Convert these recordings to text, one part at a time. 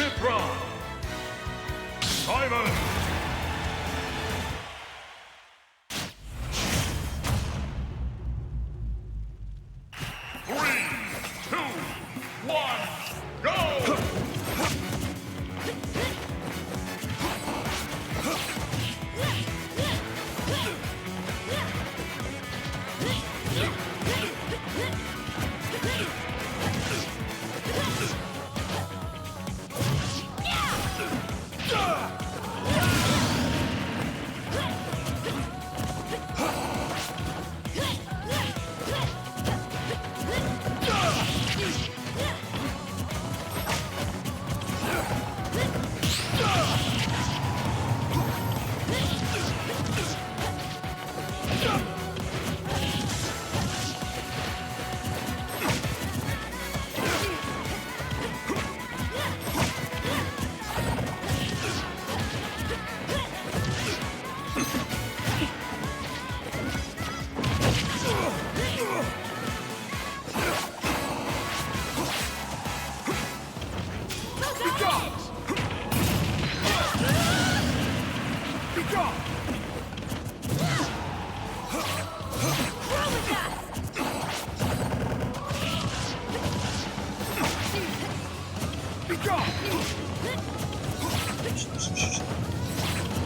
Fifth round. Simon.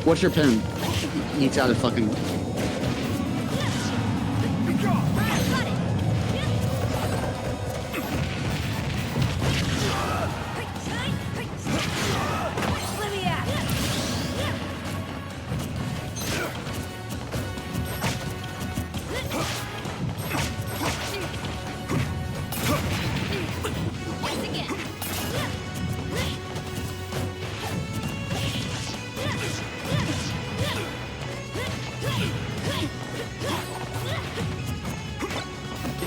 What's your pin? Needs out of fucking.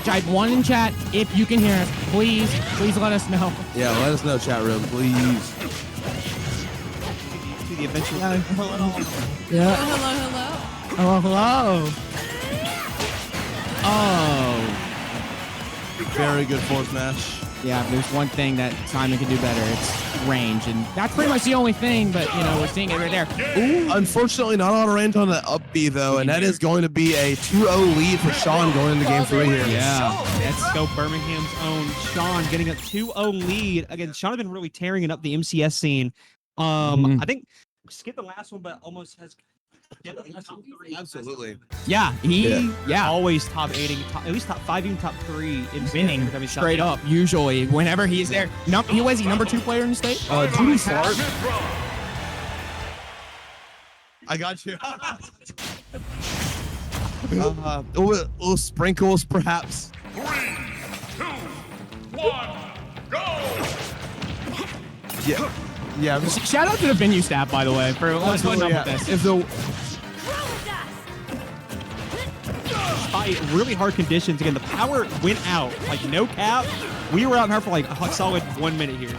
Type 1 in chat if you can hear us. Please let us know. Yeah, let us know, chat room, please. To the eventuality. Yeah. Hello. Hello. Oh. Very good force match. Yeah, there's one thing that Simon can do better. It's range, and that's pretty much the only thing, but, you know, we're seeing it right there. Ooh, unfortunately, not a lot of range on the up B, though, and that is going to be a 2-0 lead for Sean going into game 3 here. Yeah, let's go Birmingham's own Sean getting a 2-0 lead. Again, Sean has been really tearing it up the MCS scene. I think skip the last one, but almost has... Absolutely. Yeah, always top 8, at least top 5, even top 3 in winning straight up. Usually, whenever he's there, he was number 2 player in the state. Judy Fart. I got you. Little sprinkles, perhaps. 3, 2, 1, go! Yeah. Shout out to the venue staff, by the way, for putting up with this. If the despite really hard conditions, again, the power went out, like no cap. We were out in her for like a solid 1 minute here.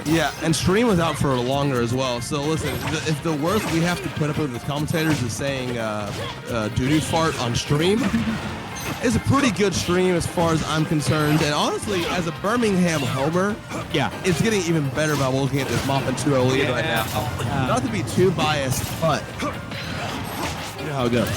Yeah, and stream was out for longer as well. So listen, if the worst we have to put up with the commentators is saying doo-doo fart on stream, it's a pretty good stream as far as I'm concerned. And honestly, as a Birmingham homer, yeah, it's getting even better by looking at this Moppin 2-0 lead right now. Not to be too biased, but you know how it goes.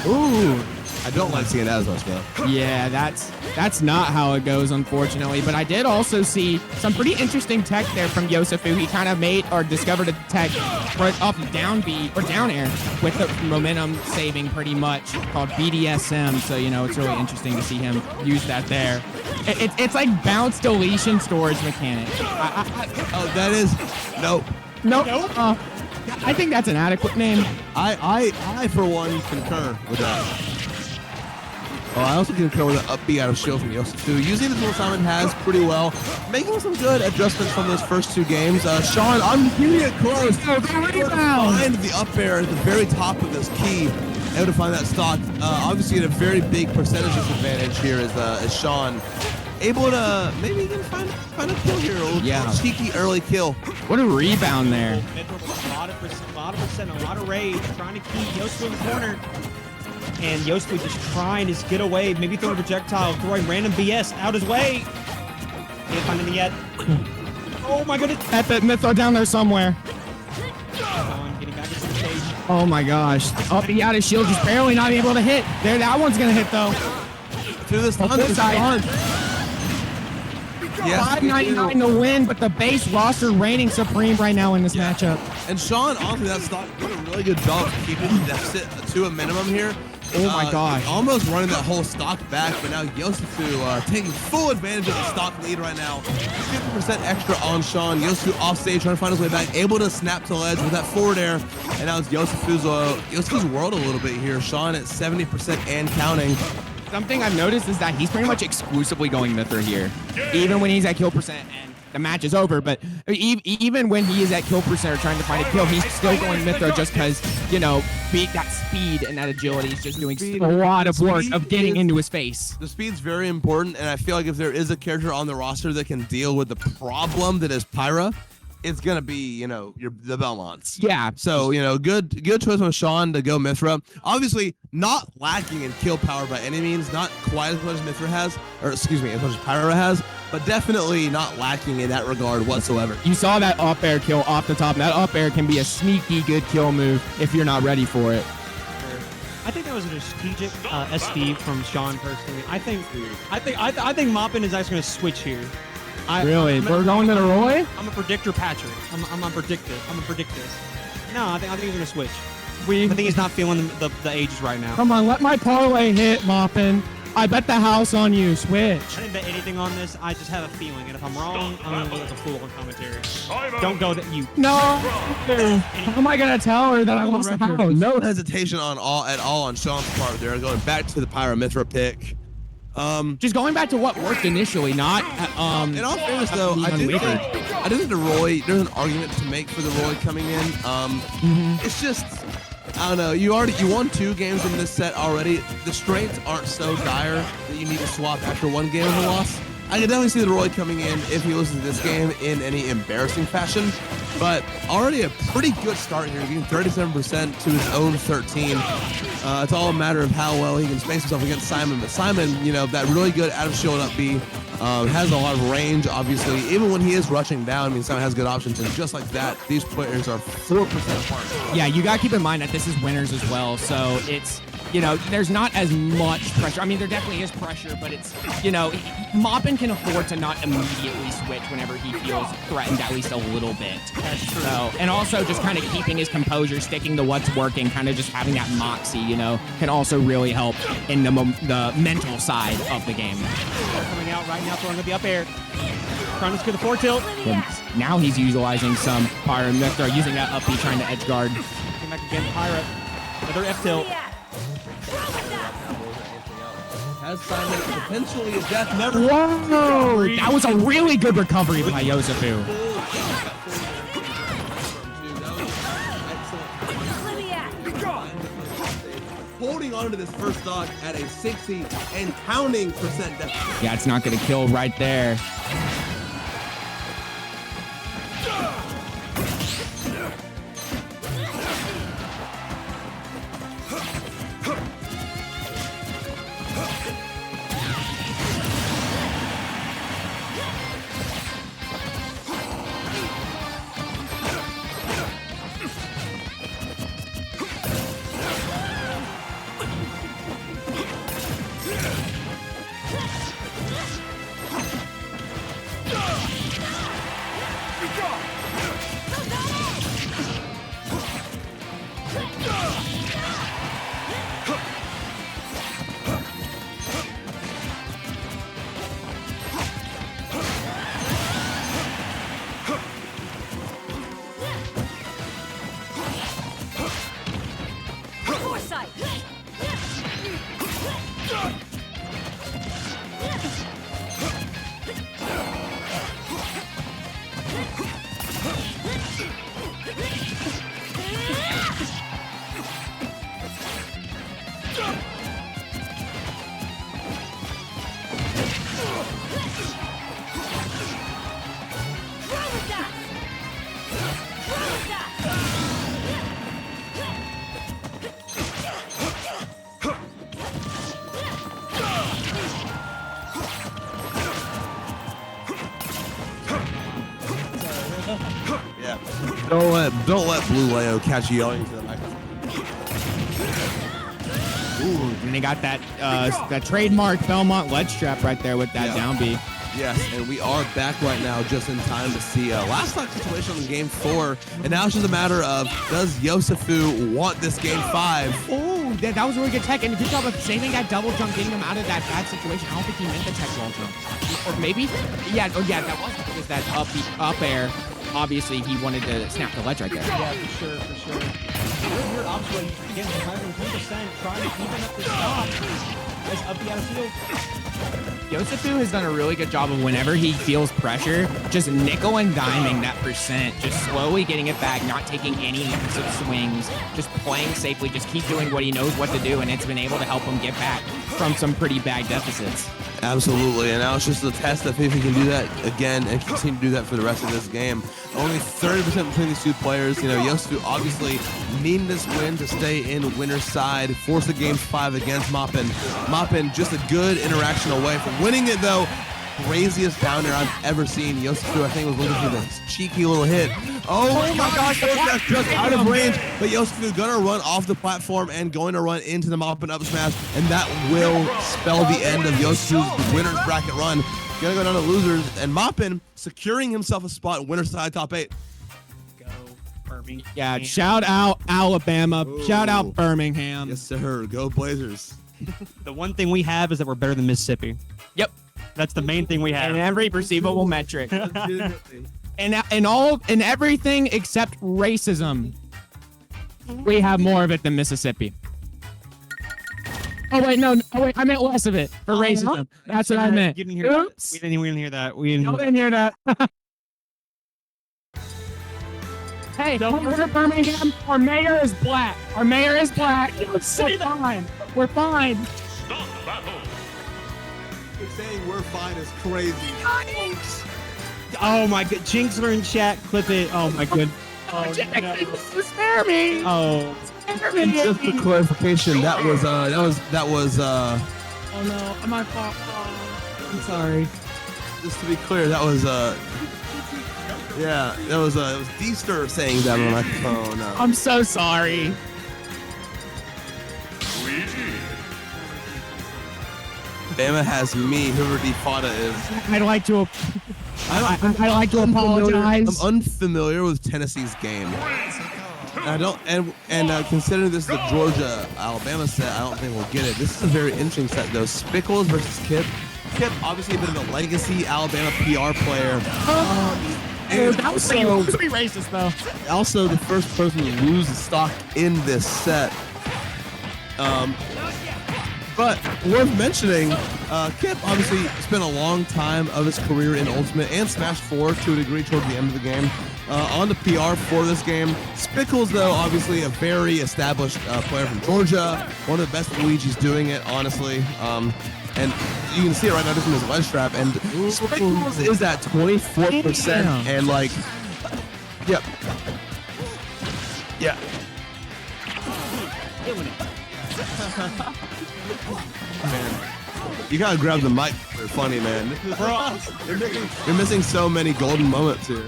Ooh. I don't like seeing that as much, though. Yeah, that's not how it goes, unfortunately. But I did also see some pretty interesting tech there from Yosefu. He kind of made or discovered a tech for up down B or down air with the momentum saving pretty much called BDSM. So, you know, it's really interesting to see him use that there. It's like bounce deletion storage mechanic. Oh, that is nope. I think that's an adequate name. I for one concur with that. I also concur with the up B out of shield from Yosefu. Using the tool Simon has pretty well, making some good adjustments from those first 2 games. Sean, I'm getting it close. Find the up air at the very top of this key, able to find that stock. Obviously, at a very big percentage disadvantage here is Sean able to maybe even find a kill here. A little cheeky early kill. What a rebound there. A lot of percent, a lot of rage, trying to keep Yosefu in the corner. And Yosefu just trying to get away, maybe throw a projectile, throwing random BS out his way. Can't find anything yet. Oh my goodness. At the Mythro down there somewhere. Sean getting back into the stage. Oh my gosh. Up he out his shield, just barely not able to hit. There, that one's gonna hit though. Through this time, This side. Yes, 599 to win, but the base roster reigning supreme right now in this matchup. and Sean, honestly, that stock did a really good job keeping the deficit to a minimum here. Oh my gosh. Almost running that whole stock back, but now Yosufu taking full advantage of the stock lead right now. 50% extra on Sean. Yosufu off stage trying to find his way back, able to snap to ledge with that forward air. And now it's Yosufu's world a little bit here. Sean at 70% and counting. Something I've noticed is that he's pretty much exclusively going Mythra here, even when he's at kill percent and the match is over. But even when he is at kill percent or trying to find a kill, he's still going Mythra just because, you know, that speed and that agility is just doing a lot of work of getting into his face. The speed's very important, and I feel like if there is a character on the roster that can deal with the problem that is Pyra, it's gonna be, you know, the Belmonts. Yeah. So, you know, good choice on Sean to go Mythra. Obviously, not lacking in kill power by any means, not quite as much as Mythra has, or excuse me, as much as Pyra has, but definitely not lacking in that regard whatsoever. You saw that up air kill off the top. That up air can be a sneaky good kill move if you're not ready for it. I think that was a strategic SD from Sean personally. I think Moppin is actually going to switch here. Really? We're going to the Roy? I'm a predictor, Patrick. I'm a predictor. I'm gonna predict this. No, I think he's gonna switch. We I think he's not feeling the ages right now. Come on, let my parlay hit, Moppin. I bet the house on you. Switch. I didn't bet anything on this. I just have a feeling, and if I'm wrong, I'm gonna look like a fool on commentary. Simon. Don't go that you. No. How am I gonna tell her that I lost the house? No hesitation at all on Sean's part there, going back to the Pyra Mythra pick. Just going back to what worked initially, not In all fairness, though, I do think the Roy, there's an argument to make for the Roy coming in. It's just, I don't know. You won 2 games in this set already. The strengths aren't so dire that you need to swap after 1 game of a loss. I can definitely see the Roy coming in if he loses this game in any embarrassing fashion. But already a pretty good start here, getting 37% to his own 13. It's all a matter of how well he can space himself against Simon. But Simon, you know, that really good out of shield up B, has a lot of range, obviously. Even when he is rushing down, I mean, Simon has good options. And just like that, these players are 4% apart. Yeah, you gotta keep in mind that this is winners as well, so it's, you know, there's not as much pressure. I mean, there definitely is pressure, but it's, you know, Moppin can afford to not immediately switch whenever he feels threatened at least a little bit. That's true. So, and also just kind of keeping his composure, sticking to what's working, kind of just having that moxie, you know, can also really help in the mental side of the game. Coming out right now, throwing with the up air. Trying to get the 4 tilt. But now he's utilizing some Pyra Mythra, using that up B, trying to edge guard. Came back again, Pyra. Another F tilt. Has Simon potentially a death never? Whoa! That was a really good recovery by Yosufu. Holding on to this first stock at a 60 and counting percent deficit. Yeah, it's not going to kill right there. Yeah. Don't let Blue Leo catch you yelling into the microphone. Ooh, and they got that that trademark Belmont ledge trap right there with that down B. Yes, and we are back right now just in time to see last stock situation in Game 4. And now it's just a matter of, does Yosefu want this Game 5? Oh, that was a really good tech. And good job of saving that double jump, getting him out of that bad situation. I don't think he meant the tech wall jump. Or maybe? Yeah, that was because that up air. Obviously, he wanted to snap the ledge right there. Yeah, for sure. You're obviously again 110% trying to even up the stop as up the out of field. Yosefu has done a really good job of whenever he feels pressure, just nickel and diming that percent, just slowly getting it back, not taking any massive swings, just playing safely, just keep doing what he knows what to do, and it's been able to help him get back from some pretty bad deficits. Absolutely, and now it's just a test of if he can do that again and continue to do that for the rest of this game. Only 30% between these two players. You know, Yosefu obviously needing this win to stay in winner's side, force the Game 5 against Moppin. Moppin just a good interaction away from winning it, though. Craziest down air I've ever seen. Yosefu, I think, was looking for this cheeky little hit. Oh my gosh, that's just out of range. But Yosefu gonna run off the platform and going to run into the Moppin up smash, and that will spell the end of Yosefu's winner's bracket run. Gonna go down to losers, and Moppin securing himself a spot in winner's side top 8. Go Birmingham. Yeah, shout out Alabama. Ooh. Shout out Birmingham. Yes, sir. Go Blazers. The one thing we have is that we're better than Mississippi. Yep. That's the main thing we have. In every perceivable metric. And everything except racism. We have more of it than Mississippi. Oh wait, no. Oh wait, I meant less of it for racism. That's what I meant. You didn't hear Oops. that. We didn't hear that. Y'all didn't hear that. Hey, don't hurt Birmingham. Our mayor is black. Our mayor is black. We're fine. We're fine. Stop battle. Saying we're fine is crazy. Oh my god, Jinxler in chat, clip it. Oh my god. Oh no. Spare me. Oh. And just for clarification, that was Oh no, my fault. I'm sorry. just to be clear, that was yeah, it was D-Stir saying that on the microphone. I'm so sorry. Luigi. Bama has me, whoever Defada is. I'd like to. I like to apologize. I'm unfamiliar with Tennessee's game. And I don't, and considering this is a Georgia-Alabama set, I don't think we'll get it. This is a very interesting set, though. Spickles versus Kip. Kip, obviously a bit of a legacy Alabama PR player. That was pretty racist, though. Also, the first person to lose the stock in this set. But worth mentioning, Kip obviously spent a long time of his career in Ultimate and Smash 4 to a degree towards the end of the game. On the PR for this game. Spickles, though, obviously a very established player from Georgia. One of the best Luigi's doing it, honestly. And you can see it right now just in his ledge trap. And Spickles is at 24%. And like, yep. Yeah. Man, you gotta grab the mic. They're funny, man. You're missing so many golden moments here.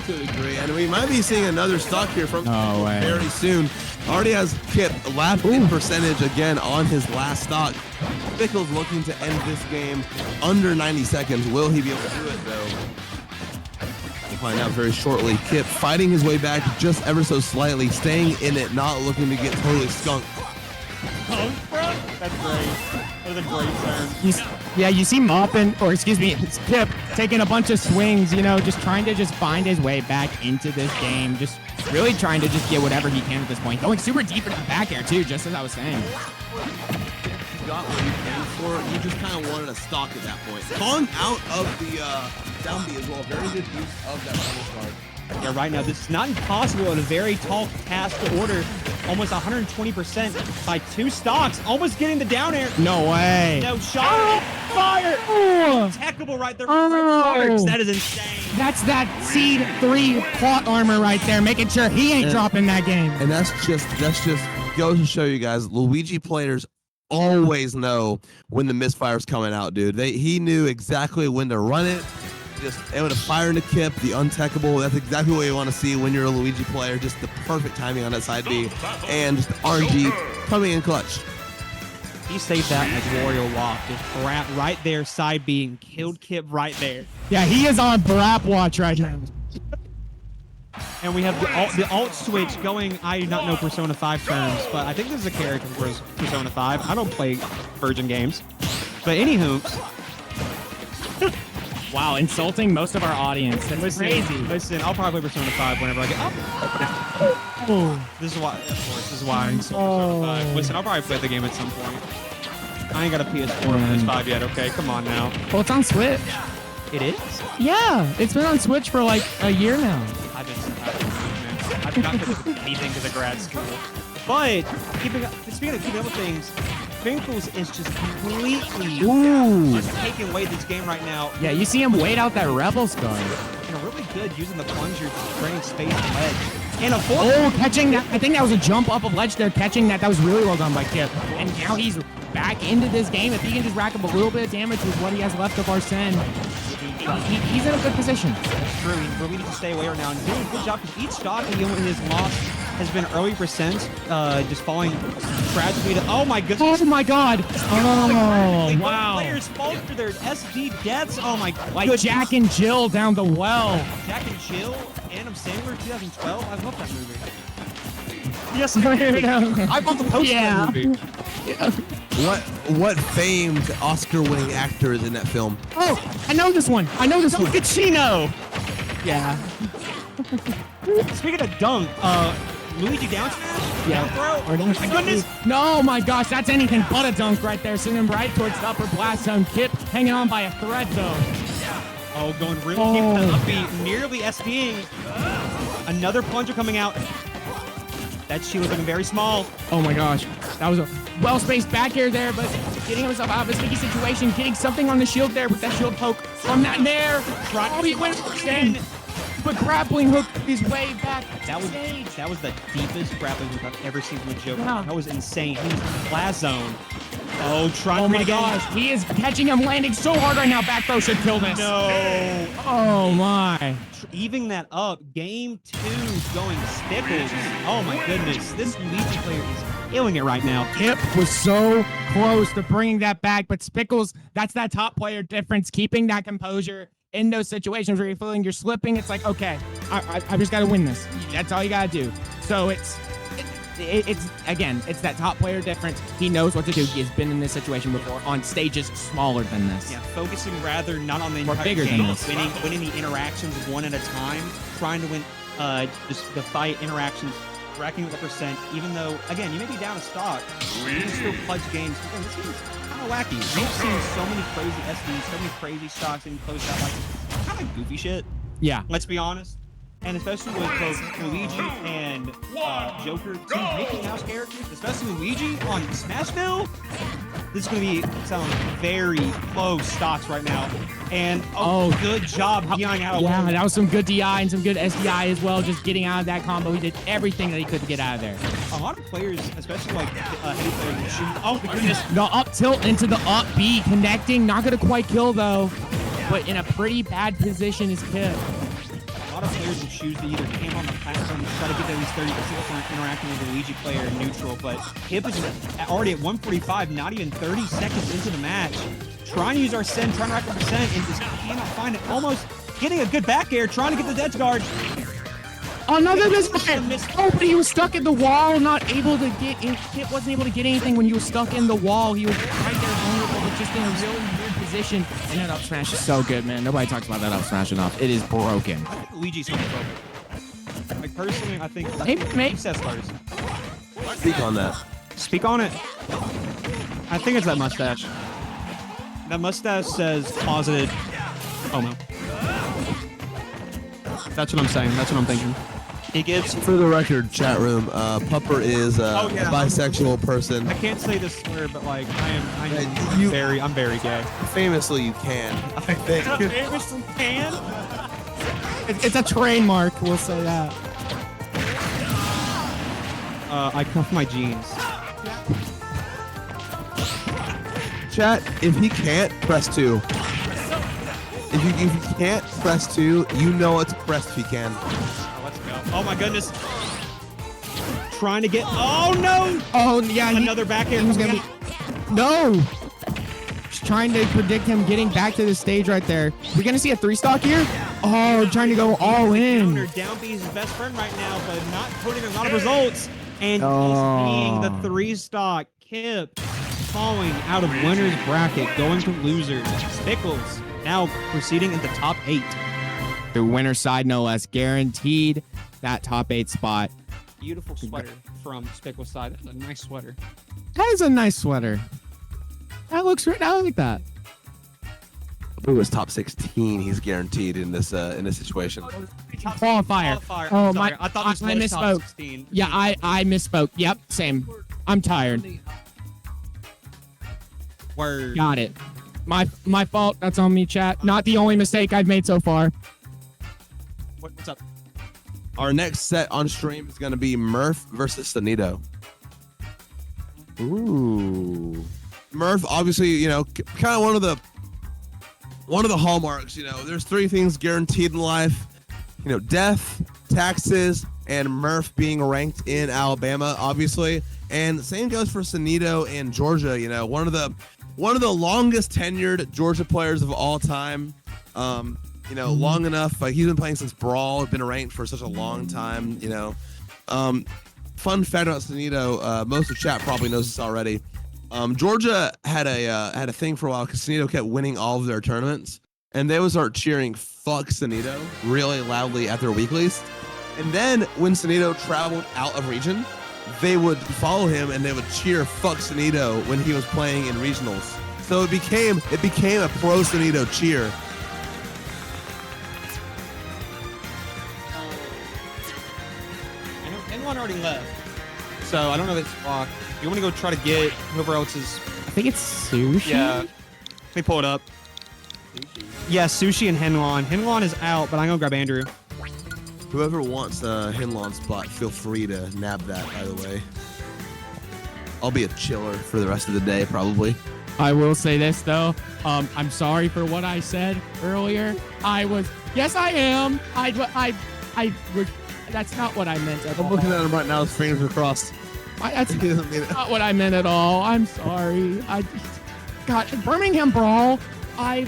To a degree, and we might be seeing another stock here from very soon. Already has Kip lap in percentage again on his last stock. Spickle's looking to end this game under 90 seconds. Will he be able to do it though? We'll find out very shortly. Kip fighting his way back just ever so slightly, staying in it, not looking to get totally skunked. That's great. That was a great turn. Yeah, you see Moppin, or excuse me, it's Kip taking a bunch of swings, you know, just trying to just find his way back into this game. Just really trying to just get whatever he can at this point. Going super deep into the back air, too, just as I was saying. Got what you came for. You just kind of wanted a stock at that point. Calling out of the down B as well. Very good use of that double guard. Yeah, right now, this is not impossible in a very tall task to order. Almost 120% by 2 stocks. Almost getting the down air. No way. No shot. Fire. Impeccable right there. That is insane. That's that Seed 3 plot armor right there, making sure he ain't dropping that game. And that's just goes to show you guys, Luigi players always know when the misfire's coming out, dude. He knew exactly when to run it. Just able to fire into Kip, the untechable. That's exactly what you want to see when you're a Luigi player. Just the perfect timing on that side B. And just RNG coming in clutch. He saved that like Warrior Walk. Just Brat right there, side B, and killed Kip right there. Yeah, he is on Brap watch right now. And we have the alt switch going. I do not know Persona 5 terms, but I think this is a character from Persona 5. I don't play Virgin games. But anywho, Wow, insulting most of our audience. That's crazy. Listen, I'll probably play Persona 5 whenever I get. Oh. This is why, of course, this is why I insult Persona 5. Listen, I'll probably play the game at some point. I ain't got a PS4 or PS5 yet, okay? Come on now. Well, it's on Switch. It is? Yeah, it's been on Switch for like a year now. I've not been anything to the grad school. But speaking of keeping up with things, Spickles is just completely just taking away this game right now. Yeah, you see him wait out that Rebel Scar. And really good using the plunger to drain space and ledge. And a catching that. I think that was a jump up of ledge there, catching that. That was really well done by Kip. And now he's back into this game. If he can just rack up a little bit of damage with what he has left of Arsene, he's in a good position. It's true. He really needs to stay away right now. And doing a good job because each stock he has lost has been early percent, just falling tragically to. Oh my goodness! Oh my God! Oh wow! Players fall for their SD deaths. Oh my! Like goodness. Jack and Jill down the well. Jack and Jill, Adam Sandler, 2012. I love that movie. Yes, I love the poster of that movie. Yeah. What famed Oscar-winning actor is in that film? Oh, I know this one. Pacino. Yeah. Speaking of dunk, Luigi down smash? Yeah. Down throw? My goodness. No, my gosh, that's anything but a dunk right there. Sending him right towards the upper blast zone. Kip hanging on by a thread, though. Oh, going really deep to the upbeat. Nearly SDing. Another plunger coming out. That shield looking very small. Oh my gosh. That was a well-spaced back air there, but getting himself out of a sticky situation, getting something on the shield there with that shield poke from that nair. Oh, he went again. But grappling hook his way back. That was the deepest grappling hook I've ever seen from a Joker. Yeah. That was insane. He was in blast zone. Oh, trying oh to my read again. gosh. He is catching him, landing so hard right now. Back throw should kill this. No. Oh my. Evening that up. Game 2 going Spickles. Oh my goodness. This Luigi player is killing it right now. Kip was so close to bringing that back, but Spickles, that's that top player difference, keeping that composure in those situations where you're feeling you're slipping. It's like, okay, I just got to win this. That's all you got to do. So it's again, it's that top player difference. He knows what to do. He has been in this situation before on stages smaller than this. Yeah, focusing rather not on the Or entire bigger game, than this. winning the interactions one at a time, trying to win just the fight interactions, racking up the percent, even though, again, you may be down a stock, you can still clutch games. Again, this game's kind of wacky. We've seen so many crazy SDs, so many crazy stocks and closed out like kind of goofy shit. Yeah. Let's be honest. And especially with both Luigi and Joker, two Mickey Mouse characters, especially Luigi on Smashville, this is going to be some very close stocks right now. And good job DIing out. Yeah, that was some good DI and some good SDI as well, just getting out of that combo. He did everything that he could to get out of there. A lot of players, especially like heavy players, will shoot. Oh my goodness. The up tilt into the up B, connecting, not going to quite kill though, but in a pretty bad position is Kip. A lot of players will choose to either camp on the platform and try to get at least 30% for interacting with the Luigi player in neutral, but Kip is already at 145, not even 30 seconds into the match. Trying to use Arsene, trying to rack up percent, and just cannot find it. Almost getting a good back air, trying to get the edge guard. Another mismatch. Oh, but he was stuck in the wall, not able to get in. Kip wasn't able to get anything when you were stuck in the wall. He was right there vulnerable, but just in a really weird position. And that up smash is so good, man. Nobody talks about that up smash enough. It is broken. I think Luigi's so broken. Like, personally, I think... Maybe. Says first. Speak on that. Speak on it. I think it's that mustache. That mustache says closeted. Oh, no. That's what I'm saying. That's what I'm thinking. He gives... For the record, chat room, Pupper is a bisexual person. I can't say this word, but like I'm very gay. Famously, you can. I think. Famously can? It's a trademark, we'll say that. I cuff my jeans. Chat, if he can't, press 2. If you can't press 2, you know it's press if you can. Oh, let's go. Oh my goodness. Trying to get. Oh no! Oh yeah, Another back air. He was gonna be. No. Just trying to predict him getting back to the stage right there. We're gonna see a 3-stock here. Oh, trying to go all in. Down B is his best friend right now, but not putting a lot of results. And he's being the 3-stock. Kip falling out of winner's bracket, going to losers. Spickles now proceeding into top 8. The winner's side, no less, guaranteed that top 8 spot. Beautiful sweater from Spickle's side. That's a nice sweater. That is a nice sweater. That looks great. I like that. It was top 16. He's guaranteed in this situation. Qualifier. Oh my! I thought I this was top misspoke. 16. Yeah, I misspoke. Yep, same. I'm tired. Word. Got it. My fault. That's on me, chat. Not the only mistake I've made so far. What's up? Our next set on stream is going to be Murph versus Sonido. Ooh. Murph, obviously, you know, kind of one of the hallmarks, you know. There's 3 things guaranteed in life. You know, death, taxes, and Murph being ranked in Alabama, obviously. And the same goes for Sonido and Georgia, you know, one of the longest tenured Georgia players of all time. You know, long enough. He's been playing since Brawl, been ranked for such a long time, you know. Fun fact about Sonido, most of chat probably knows this already. Georgia had a thing for a while because Sonido kept winning all of their tournaments, and they would start cheering "fuck Sonido" really loudly at their weeklies. And then when Sonido traveled out of region, they would follow him and they would cheer "fuck Sonido" when he was playing in regionals. So it became a pro Sonido cheer. N1 already left, so I don't know if it's locked. You want to go try to get whoever else is. I think it's Sushi. Yeah. Let me pull it up. Yeah, Sushi and Henlon. Henlon is out, but I'm gonna grab Andrew. Whoever wants the Hinlon spot, feel free to nab that, by the way. I'll be a chiller for the rest of the day, probably. I will say this though. I'm sorry for what I said earlier. Yes, I am. I would. That's not what I meant at all. I'm looking at him right now. His fingers are crossed. That's He doesn't mean it. not what I meant at all. I'm sorry. God, Birmingham Brawl. I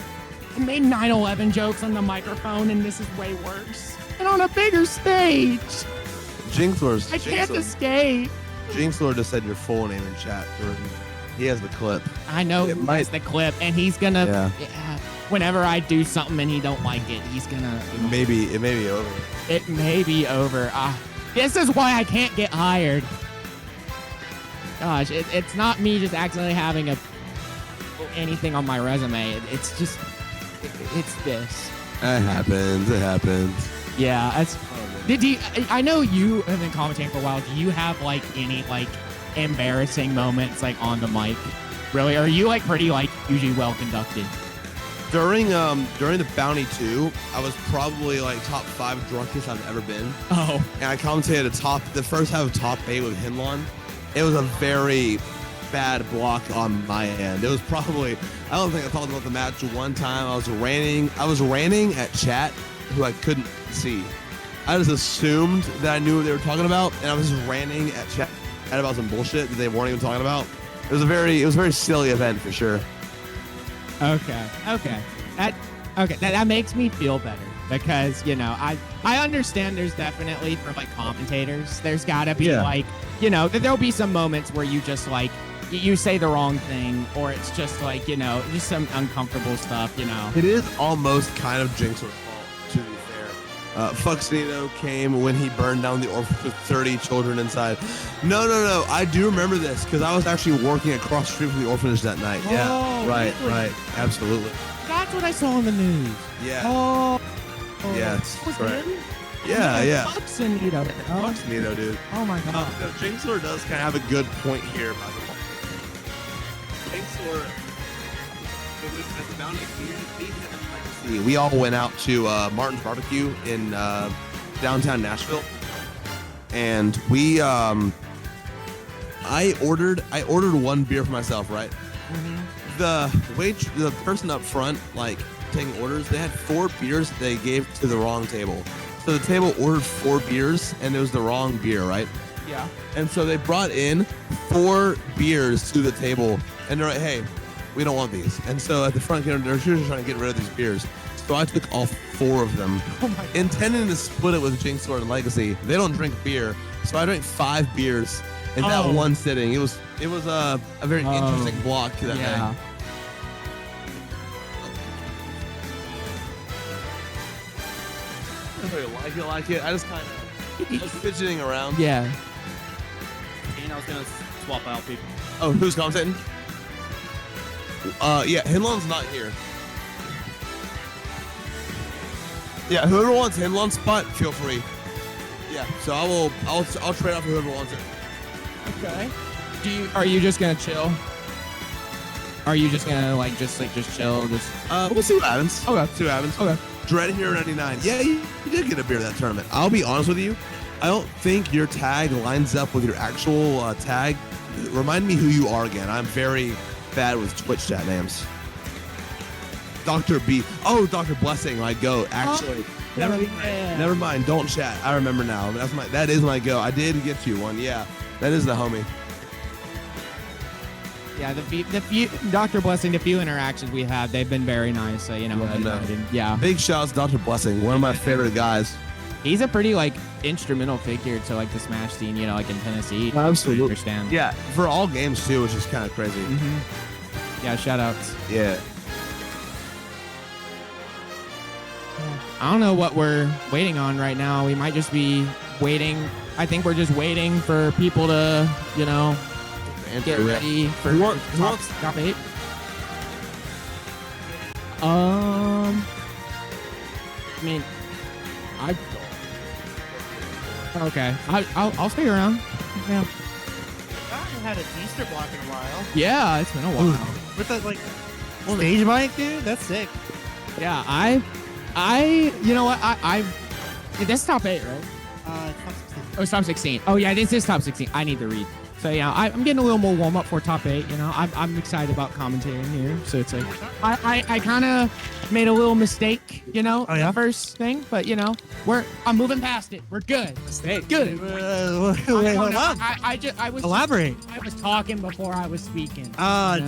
made 9/11 jokes on the microphone, and this is way worse. And on a bigger stage. Jinxlord. I can't escape. Jinxlord just said your full name in chat. He has the clip. I know It he might- has the clip, and he's gonna. Yeah. Whenever I do something and he don't like it, he's gonna. It may be over. It may be over. This is why I can't get hired. Gosh, it's not me just accidentally having anything on my resume. It's just, it's this. It happens. Yeah, that's. I know you have been commentating for a while. Do you have like any like embarrassing moments like on the mic? Really? Or are you like pretty like usually well conducted? During the Bounty 2, I was probably like top 5 drunkest I've ever been. Oh. And I commentated the first half of top 8 with Hinlon. It was a very bad block on my end. It was probably, I don't think I talked about the match one time. I was ranting at chat who I couldn't see. I just assumed that I knew what they were talking about, and I was just ranting at chat about some bullshit that they weren't even talking about. It was a very silly event for sure. Okay. That makes me feel better because I understand there's definitely for like commentators there's gotta be like there'll be some moments where you just like you say the wrong thing or it's just like just some uncomfortable stuff. It is almost kind of Jinx's fault, to be fair. Fuck Sonido came when he burned down the orphanage with 30 children inside. No. I do remember this because I was actually working across the street from the orphanage that night. Oh, Right. Absolutely. That's what I saw on the news. Yeah. Oh. Yes. Was Right. him? Yeah. Fuck Sonido. Fuck Sonido, dude. Oh my god. Jinxlord does kind of have a good point here, by the way. Jinxlord, we all went out to Martin's Barbecue in downtown Nashville, and we I ordered one beer for myself, right? Mm-hmm. The person up front, like, taking orders, they had 4 beers that they gave to the wrong table. So the table ordered 4 beers, and it was the wrong beer, right? Yeah. And so they brought in 4 beers to the table, and they're like, hey, we don't want these. And so at the front counter, they're just trying to get rid of these beers. So I took all 4 of them, intending to split it with Jinx Sword and Legacy. They don't drink beer, so I drank 5 beers in that one sitting. It was a very interesting block that day. I like it. I just kind of was fidgeting around. Yeah. And I was gonna swap out people. Oh, who's commentating? Yeah, Hinlon's not here. Yeah, whoever wants Hinlon's spot, feel free. Yeah, so I'll trade off whoever wants it. Okay. Are you just gonna chill? Are you just gonna just chill? We'll see what happens. Okay. See what happens. Okay. Dread Hero 99. Yeah, you did get a beer that tournament. I'll be honest with you. I don't think your tag lines up with your actual tag. Remind me who you are again. I'm very bad with Twitch chat names. Dr. B. Oh, Dr. Blessing, my go. Actually, never mind. Don't chat. I remember now. That is my go. I did get you one. Yeah, that is the homie. Yeah, the few Dr. Blessing, the few interactions we had, they've been very nice. So, yeah. Big shouts, Dr. Blessing, one of my favorite guys. He's a pretty instrumental figure to the Smash scene, in Tennessee. Absolutely. I understand. Yeah, for all games too, which is kind of crazy. Mm-hmm. Yeah, shout outs. Yeah. I don't know what we're waiting on right now. We might just be waiting. I think we're just waiting for people to, get ready for top 8. Okay. I'll stay around. Yeah. I haven't had an Easter block in a while. Yeah, it's been a while. With that stage mic, dude, that's sick. Yeah, you know what? This is top 8, right? Top 16. Oh, it's top 16. Oh, yeah, this is top 16. I need to read. So, yeah, I'm getting a little more warm up for top 8. I'm excited about commentating here. So it's I kind of made a little mistake, the first thing. But, I'm moving past it. We're good. Mistake. Good. Wait, hold on. I was Elaborate. I was talking before I was speaking.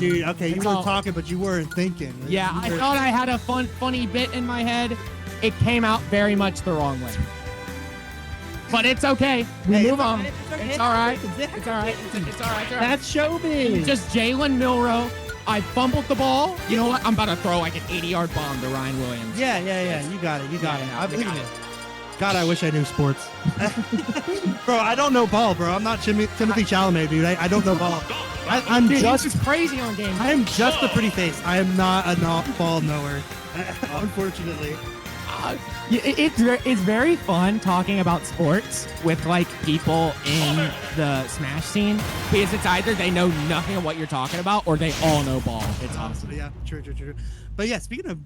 Dude, okay, you It's were all- talking, but you weren't thinking. Yeah, I thought I had a funny bit in my head. It came out very much the wrong way. But it's okay. We move on. It's all right. It's all right. It's all right. That's showbiz. Just Jalen Milroe. I fumbled the ball. You know what? I'm about to throw an 80-yard bomb to Ryan Williams. Yeah. You got it. Yeah, I believe in got it. God, I wish I knew sports. Bro, I don't know ball, bro. I'm not Timothy Chalamet, dude. I don't know ball. I'm Dude, just he's crazy on games. I am just a pretty face. I am not a ball knower, unfortunately. It's very fun talking about sports with people in the Smash scene because it's either they know nothing of what you're talking about or they all know ball. It's awesome. Yeah, true. But yeah, speaking of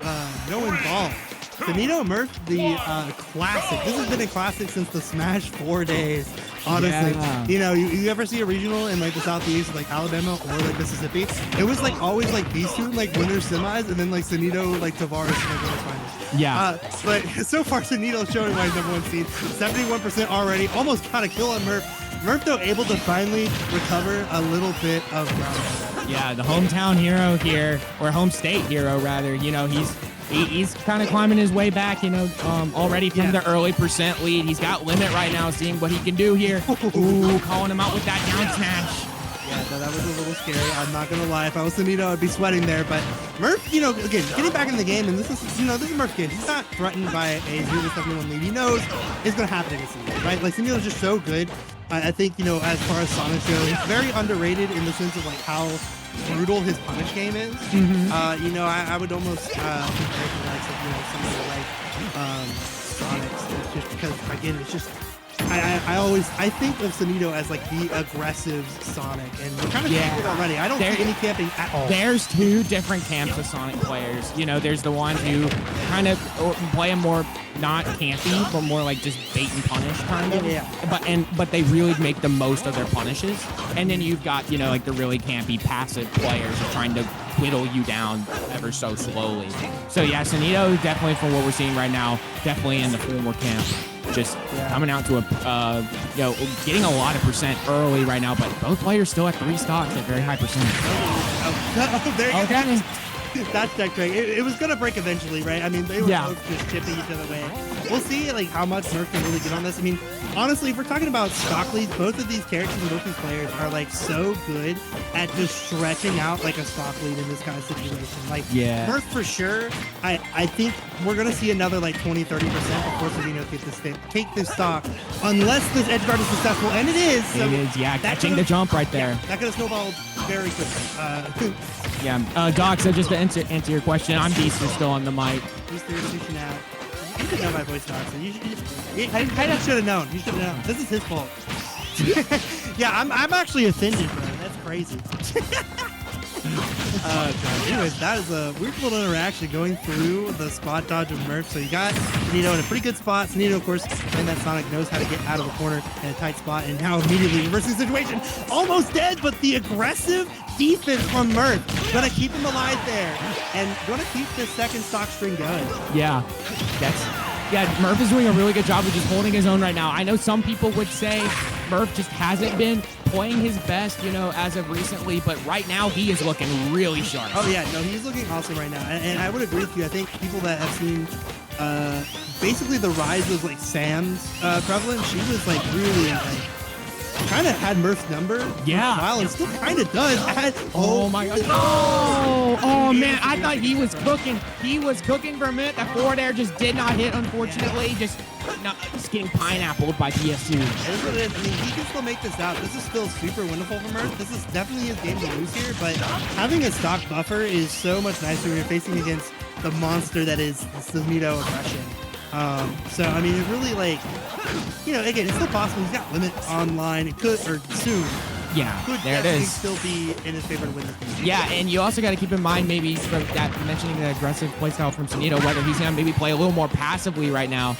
knowing ball, Sonido Murph, the classic. This has been a classic since the Smash 4 days. Honestly, Yeah. You ever see a regional in the southeast, Alabama or Mississippi? It was always these two winners semis, and then Sonido, Tavares, and winners finals. Yeah. But so far, Sonido showing why he's #1 seed. 71% already, almost got a kill on Murph. Murph though able to finally recover a little bit of ground. Yeah, the hometown hero here, or home state hero rather. He's kind of climbing his way back. Already from the early percent lead. He's got limit right now, seeing what he can do here. Ooh, calling him out with that down smash. Yeah, that was a little scary. I'm not gonna lie. If I was Sonido, I'd be sweating there. But Murph, again, getting back in the game, and this is Murph's game. He's not threatened by a 0-71 lead. He knows it's gonna happen against Sonido, right? Sonido's just so good. I think, as far as Sonic goes, he's very underrated in the sense of how brutal his punish game is. I would almost compare it to somebody like Sonic's, just because again, it's just I think of Sonido as like the aggressive Sonic, and we're kind of seeing it already. I don't see any camping at all. There's two different camps of Sonic players. You know, there's the ones who kind of play a more not campy, but more like just bait and punish kind of. Yeah. But they really make the most of their punishes. And then you've got, you know, like the really campy passive players who are trying to whittle you down ever so slowly. So yeah, Sonido definitely, from what we're seeing right now, definitely in the former camp. Just coming out to a, you know, getting a lot of percent early right now, but both players still at 3 stocks at very high percent. Okay. That's that great. It was gonna break eventually, right? I mean, they were both just chipping each other away. We'll see like how much Murph can really get on this. I mean, honestly, if we're talking about stock leads, both of these characters and both these players are like so good at just stretching out like a stock lead in this kind of situation. Like Murph for sure. I think we're gonna see another like 20-30% before Sonido take this stock, unless this edge guard is successful, and it is. So it is, catching the jump right there. That could have snowballed very quickly. Doc, so just to answer your question, I'm Beast is still on the mic. Beast is switching out. You should know my voice, Doc. So I should have known. You should have known. This is his fault. Yeah, I'm actually offended, bro. That's crazy. Anyways, that is a weird little interaction going through the spot dodge of Murph. So you got Sonido in a pretty good spot. Sonido, of course, and that Sonic knows how to get out of the corner in a tight spot, and now immediately reversing the situation. Almost dead, but the aggressive defense from Murph gonna keep him alive there, and gonna keep this second stock string going. Murph is doing a really good job of just holding his own right now. I know some people would say Murph just hasn't been playing his best, you know, as of recently, but right now he is looking really sharp. Oh yeah, no, he's looking awesome right now, and I would agree with you. I think people that have seen basically the rise of like Sam's prevalence, she was like really like kind of had Murph's number for a while, and still kind of does. Oh my god. Oh man, I thought he was cooking. He was cooking for a minute. That forward air just did not hit, unfortunately. Just getting pineappled by PS2. I mean, he can still make this out. This is still super winnable for Murph. This is definitely his game to lose here, but having a stock buffer is so much nicer when you're facing against the monster that is Sonido aggression. So I mean, it really, like, you know, again, it's still possible. He's got limit online. It could, or soon. Could there it is. Still be in his favor to win this game. Yeah, and you also got to keep in mind, maybe from that, mentioning the aggressive playstyle from Sonido, whether he's gonna maybe play a little more passively right now.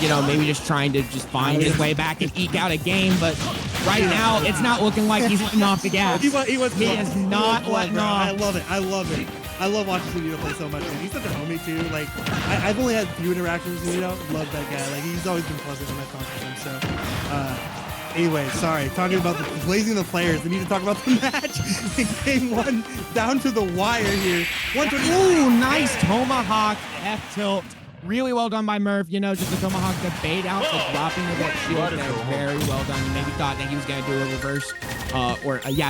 You know, maybe just trying to just find his way back and eke out a game. But right now, it's not looking like he's letting off the gas. He is not letting off. I love it. I love watching Sonido play so much. Man. He's such a homie too. Like, I've only had few interactions with Sonido. Love that guy. Like, he's always been pleasant when I talk to him. So, anyway, sorry. Talking about the blazing the players. We need to talk about the match. Game 1 down to the wire here. Ooh, nice tomahawk F tilt. Really well done by Murph. You know, just the tomahawk, the bait out, the dropping of that shield there. Very well done. Maybe thought that he was going to do a reverse,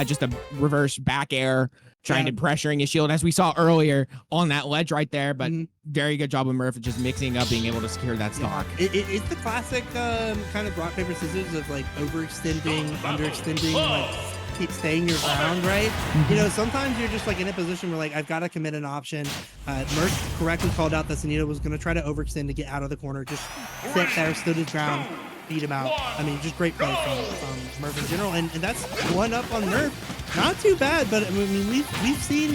just a reverse back air, trying to pressuring his shield, as we saw earlier on that ledge right there. But very good job with Murph just mixing up, being able to secure that stock. It's the classic kind of rock, paper, scissors of like overextending, underextending, like keep staying your ground, right? You know, sometimes you're just like in a position where like I've got to commit an option. Murph correctly called out that Sonido was going to try to overextend to get out of the corner, just sit there, stood his ground, beat him out. I mean, just great play from Murph in general, and that's one up on Murph. Not too bad, but I mean we've seen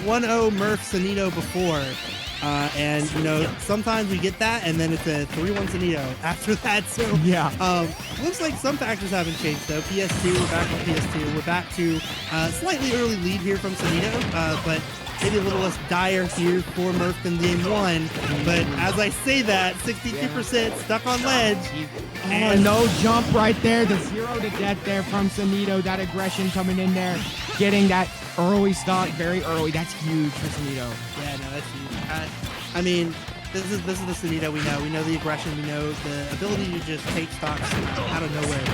1-0 Murph Sonido before. And you know, sometimes we get that, and then it's a 3-1 Sonido after that. So looks like some factors haven't changed though. PS2, we're back on PS2. We're back to slightly early lead here from Sonido, but maybe a little less dire here for Murph than game 1. But as I say that, 62% stuck on ledge. And no jump right there. The 0 to death there from Sonido. That aggression coming in there, getting that early stock very early. That's huge for Sonido. Yeah, no, that's huge. I mean, this is the Sonido we know. We know the aggression. We know the ability to just take stocks out of nowhere.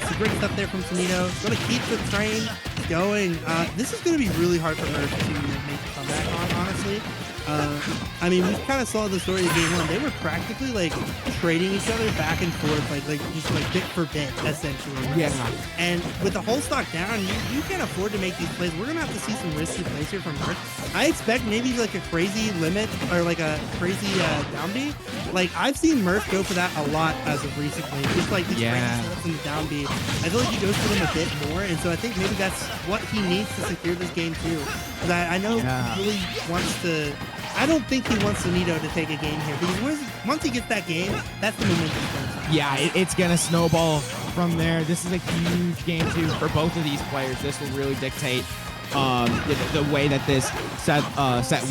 Some great stuff there from Sonido. Going to keep the train going. This is going to be really hard for Murph to make a comeback on, honestly. I mean, we kind of saw the story of game one. They were practically like trading each other back and forth, like just like bit for bit, essentially. Yeah. And with the whole stock down, you can't afford to make these plays. We're gonna have to see some risky plays here from Merc. I expect maybe like a crazy limit or like a crazy down B. Like I've seen Merc go for that a lot as of recently. Just like these crazy setups in the down B. I feel like he goes for them a bit more, and so I think maybe that's what he needs to secure this game too. Because I know he really wants to. I don't think he wants Sonido to take a game here because once he gets that game, that's the momentum. Yeah, it's gonna snowball from there. This is a huge game too for both of these players. This will really dictate the way that this set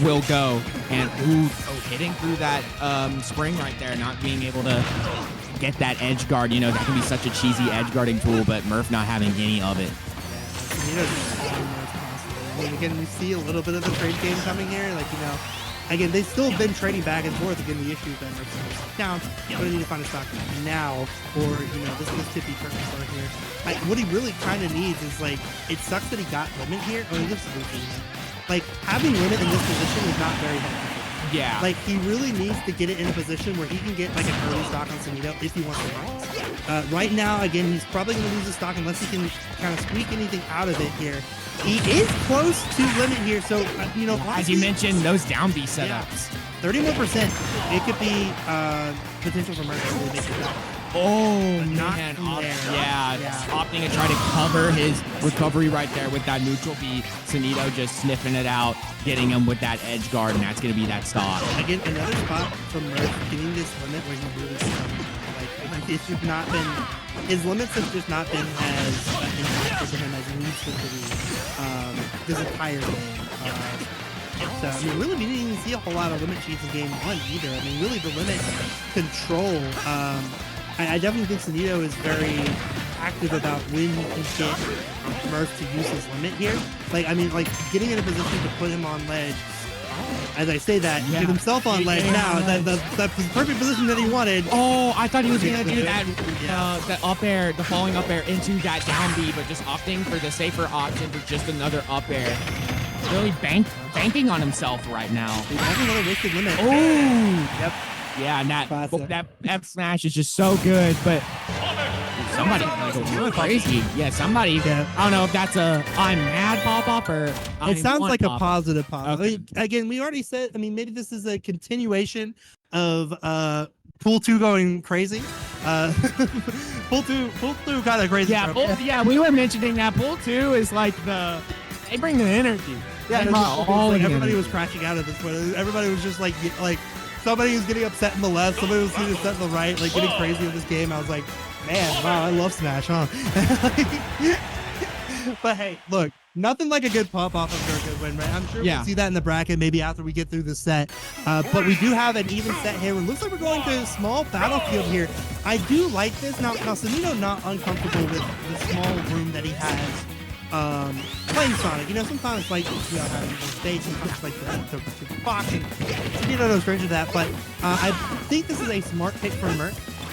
will go. And hitting through that spring right there, not being able to get that edge guard. You know, that can be such a cheesy edge guarding tool, but Murph not having any of it. I mean, again, we see a little bit of the trade game coming here. Like, you know, again, they've still been trading back and forth. Again, the issue is that Mercedes down. But I need to find a stock now, or you know, this tippy curtain start here. What he really kind of needs is like, it sucks that he got limit here. Or he gives solution. Like having limit in this position is not very helpful. Yeah. Like he really needs to get it in a position where he can get like an early stock on Sonido if he wants to win. Right now, again, he's probably going to lose the stock unless he can kind of squeak anything out of it here. He is close to limit here, so you know. As you mentioned, those down B setups. 31%. It could be potential for Merc to really make it back. Oh, But not man. from there. Opting to try to cover his recovery right there with that neutral B. Sonido just sniffing it out, getting him with that edge guard, and that's going to be that stop. Again, another spot from Merc getting this limit where he really stunned. Like, it's just not been, his limits have just not been as impactful to him as he needs them to be this entire game. So, I mean, really, we didn't even see a whole lot of limit cheats in game one either. I mean, really, the limit control, I definitely think Sonido is very active about when he can get Murph to use his limit here. Like, I mean, like, getting in a position to put him on ledge, as I say that, get himself on ledge now. That's the perfect position that he wanted. Oh, I thought he was going to do that, the up air, the falling up air into that down B, but just opting for the safer option for just another up air. Really banking on himself right now. He has another wasted limit. Oh! Yep. Yeah, and that F smash is just so good, but somebody going crazy. Yeah, somebody. Yeah. I don't know if that's a I'm mad pop up or It sounds like a positive pop. Okay. I mean, again, we already said. I mean, maybe this is a continuation of pool 2 going crazy. Pool two kind of crazy. Yeah, we were mentioning that pool 2 is like they bring the energy. Yeah, They it was brought just- all like the everybody energy. was crashing out at this point. Everybody was just like somebody was getting upset in the left, somebody was getting upset in the right, like getting crazy with this game. I was like, man, wow, I love Smash, huh? But hey, look, nothing like a good pop off of a good win, right? I'm sure we'll see that in the bracket maybe after we get through the set. But we do have an even set here. It looks like we're going to a small battlefield here. I do like this. Now Sonido not uncomfortable with the small room that he has. Playing Sonic, you know, sometimes like, you know, having space, sometimes like the box, and Sonido no stranger to that, but I think this is a smart pick for Merc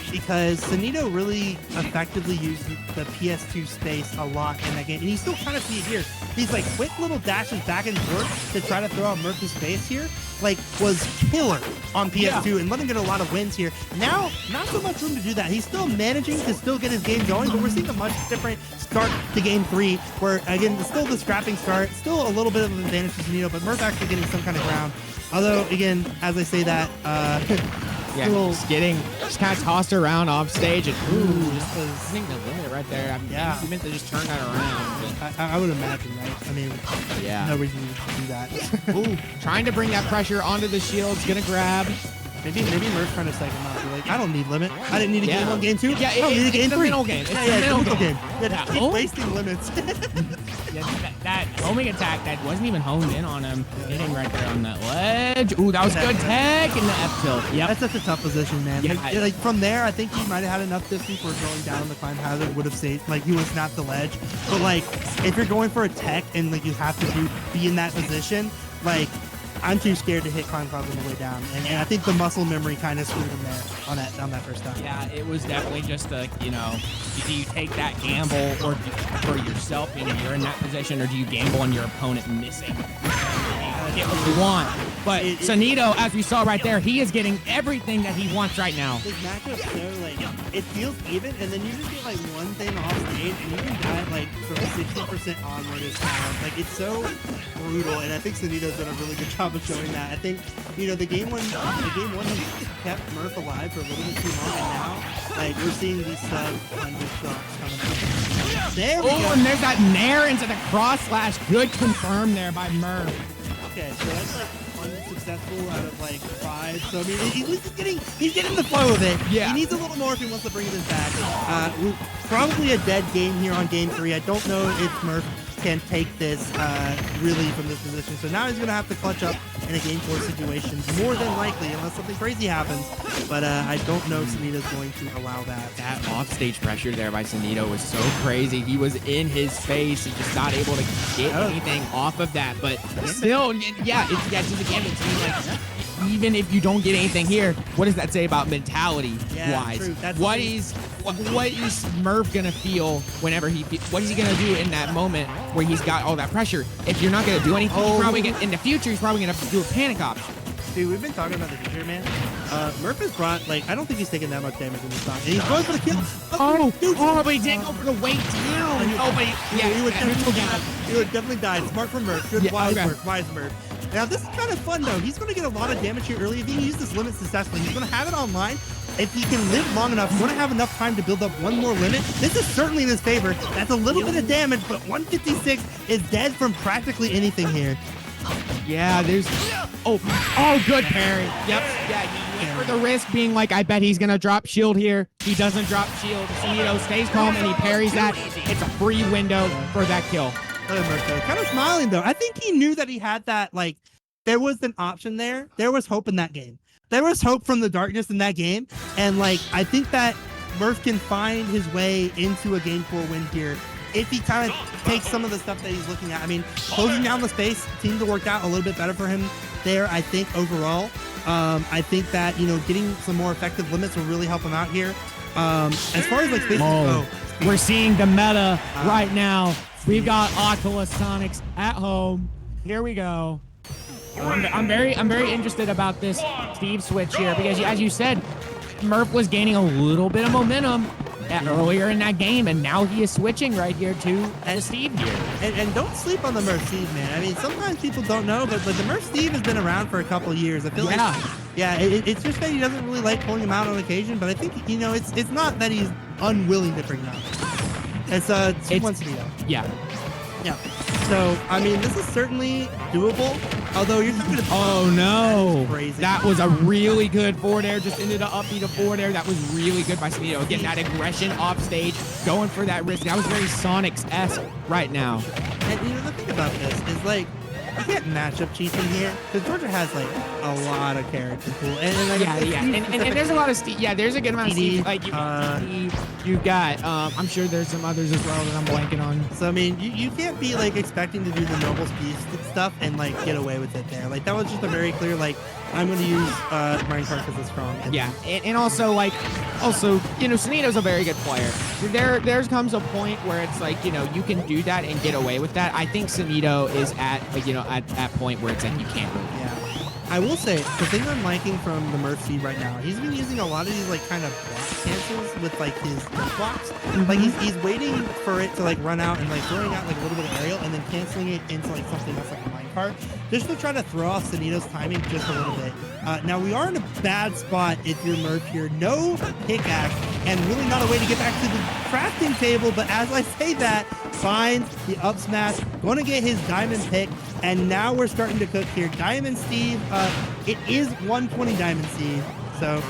because Sonido really effectively used the PS2 space a lot in that game, and you still kind of see it here. These like quick little dashes back and forth to try to throw out Merc's space here, like was killer on PS2 and let him get a lot of wins here. Now, not so much room to do that. He's still managing to still get his game going, but we're seeing a much different start to game 3, where again, still the scrapping start, still a little bit of an advantage to Sonido, but Murph actually getting some kind of ground. Although, again, as I say that, just kind of tossed around off stage and just hitting the limit right there. I mean, he meant to just turn that around. I would imagine, right? I mean, no reason to do that. Trying to bring that pressure onto the shield. It's gonna grab. Maybe Murph trying to psych him out. Be like, I don't need limit. I didn't need a game 1, game 2. Yeah, I don't need a game 3. Game. It's the middle game. Just keep wasting limits. that homing attack that wasn't even honed in on him, hitting right there on that ledge. Ooh, that was good tech in the F tilt. Yep. That's such a tough position, man. Yeah. Like from there, I think he might have had enough distance where going down on the climb hazard would have saved. Like he would have snapped the ledge. But like, if you're going for a tech and like you have to be in that position, like. I'm too scared to hit climb clouds on the way down, and I think the muscle memory kind of screwed him there on that first time. Yeah, it was definitely just a, do you take that gamble or for yourself being you're in that position, or do you gamble on your opponent missing? Get what you want. But Sonido, as we saw right there, he is getting everything that he wants right now. This matchup's so like it feels even, and then you just get like one thing off stage, and you can die like from 60% onward as talent. Like it's so brutal, and I think Sonido's done a really good job of showing that. I think the game one he kept Murph alive for a little bit too long, and now like we're seeing these sub-100 shots coming up. There we go. And there's that nair into the cross slash. Good confirm there by Murph. Okay, so that's like unsuccessful out of like 5. So I mean, he's getting the flow of it. Yeah. He needs a little more if he wants to bring this back. Probably a dead game here on game 3. I don't know if Murph can take this really from this position. So now he's going to have to clutch up in a game 4 situation, more than likely, unless something crazy happens. But I don't know if Sonido's going to allow that. That offstage pressure there by Sonido was so crazy. He was in his face. He just not able to get anything off of that. But still, yeah, just again, it seems like even if you don't get anything here, what does that say about mentality-wise? What is Murph gonna feel whenever what is he gonna do in that moment where he's got all that pressure? If you're not gonna do anything, he's probably in the future, he's probably gonna do a panic option. Dude, we've been talking about the future, man. Murph has brought, like, I don't think he's taken that much damage in this song. And he's going for the kill. But he didn't go for the weight down. He would definitely die. Smart from Murph. Good, wise Murph. Now, this is kind of fun, though. He's going to get a lot of damage here early. If he can use this limit successfully, he's going to have it online. If he can live long enough, he's going to have enough time to build up one more limit. This is certainly in his favor. That's a little bit of damage, but 156 is dead from practically anything here. Yeah, there's... Oh, good parry. Yep. Yeah, he went for the risk being like, I bet he's going to drop shield here. He doesn't drop shield. Sonido stays calm and he parries that. It's a free window for that kill. Kind of smiling, though. I think he knew that he had that, like, there was an option there. There was hope in that game. There was hope from the darkness in that game. And, like, I think that Murph can find his way into a game 4 win here if he kind of takes some of the stuff that he's looking at. I mean, closing down the space seemed to work out a little bit better for him there, I think, overall. I think that, getting some more effective limits will really help him out here. As far as, like, spaces go. We're seeing the meta right now. We've got Oculus Sonics at home. Here we go. I'm very interested about this Steve switch here because, as you said, Murph was gaining a little bit of momentum earlier in that game, and now he is switching right here to Steve here. And don't sleep on the Murph Steve, man. I mean, sometimes people don't know, but the Murph Steve has been around for a couple of years. I feel like, it's just that he doesn't really like pulling him out on occasion, but I think, it's not that he's unwilling to bring him out. He wants to be out. Yeah. So, I mean, this is certainly doable, although you're talking about... Oh, no. Crazy. That was a really good forward air. Just ended up upbeat of forward air. That was really good by Sonido. Getting that aggression off stage, going for that risk. That was very Sonics-esque right now. And, the thing about this is, like, you can't match up cheating here, because Georgia has, like, a lot of character pool. And there's a lot of Steve. Yeah, there's a good amount of Steve. Like, you've got, I'm sure there's some others as well that I'm blanking on. So, I mean, you can't be, like, expecting to do the noble speed stuff and, like, get away with it there. Like, that was just a very clear, like, I'm going to use Minecart because it's strong. And also, Sonido's a very good player. There comes a point where it's like, you can do that and get away with that. I think Sonido is at that point where it's like you can't really. Yeah. I will say, the thing I'm liking from the Murph Steve right now, he's been using a lot of these, like, kind of block cancels with, like, his blocks. Like, he's waiting for it to, like, run out and, like, throwing out, like, a little bit of aerial and then canceling it into, like, something else, like a minecart, just to try to throw off Sonido's timing just a little bit. Now, we are in a bad spot if you're Murph here. No pickaxe and really not a way to get back to the crafting table, but as I say that, finds the up smash, going to get his diamond pick, and now we're starting to cook here. Diamond Steve, it is 120 Diamond Steve, so.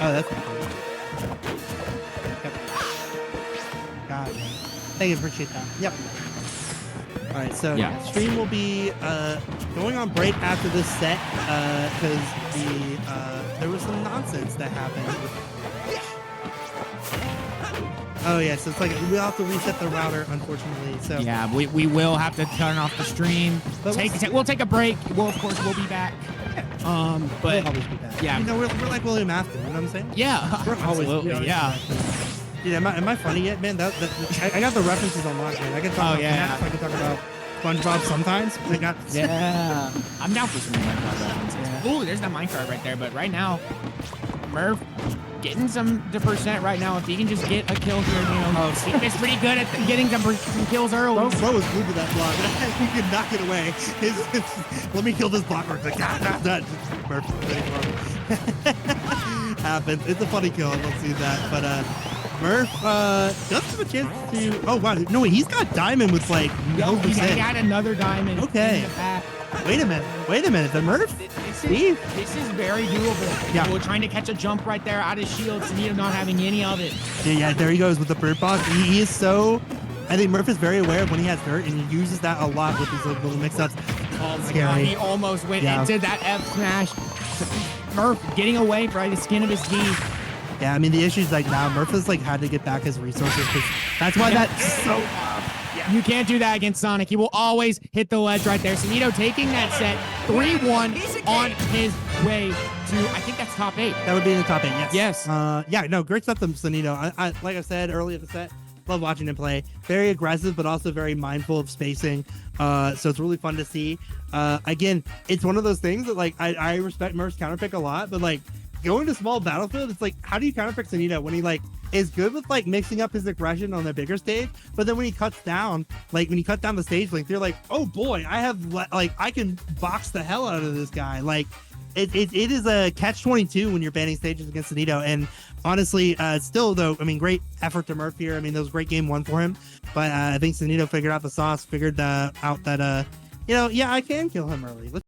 Oh, that's not good. Yep. God, thank you, appreciate that. Yep. All right, so stream will be going on break after this set because there was some nonsense that happened. Oh yeah, so it's like we'll have to reset the router, unfortunately. So yeah, we will have to turn off the stream. We'll take a break. We'll be back. But we'll always be back. Yeah, we're like William Afton. You know what I'm saying? Yeah, we're always absolutely. Yeah. Dude, am I funny yet, man? I got the references unlocked, man. I can talk about Snap, I can talk about SpongeBob sometimes. I got Yeah. I'm down for some Minecraft references. Yeah. Ooh, there's that minecart right there. But right now, Murph getting the percent right now. If he can just get a kill here, he's pretty good at getting some kills early. Bro was glued to that block. He could knock it away. Let me kill this block. Like, Murph. Happens. It's a funny kill. Let's see that. But Murph does have a chance to. Oh wow! No wait, he's got diamond with like no percent. He got another diamond. Okay. In the back. Wait a minute. The Murph. This is very doable. Yeah. We're trying to catch a jump right there out of shield. Sonido not having any of it. Yeah. There he goes with the bird box. He is so. I think Murph is very aware of when he has dirt, and he uses that a lot with these little mix-ups. Oh my God, he almost went into that F smash. Murph getting away by the skin of his teeth. Yeah, I mean, the issue is like now Murph has like had to get back his resources because that's why that's so tough. Yeah. You can't do that against Sonic. He will always hit the ledge right there. Sonido taking that set 3-1 on his way to, I think that's top 8. That would be in the top 8, yes. Yes. Yeah, no, great stuff from Sonido. I like I said earlier in the set, love watching him play. Very aggressive, but also very mindful of spacing. So it's really fun to see. Again, it's one of those things that like I respect Murph's counterpick a lot, but like going to small battlefield, it's like, how do you counterpick Sonido when he like is good with like mixing up his aggression on the bigger stage, but then when he cuts down, like when you cut down the stage length, you're like, oh boy, I can box the hell out of this guy. Like it is a catch-22 when you're banning stages against Sonido. And honestly, still though, I mean, great effort to Murph here. I mean, that was a great game 1 for him, but I think Sonido figured out the sauce, figured out that yeah, I can kill him early.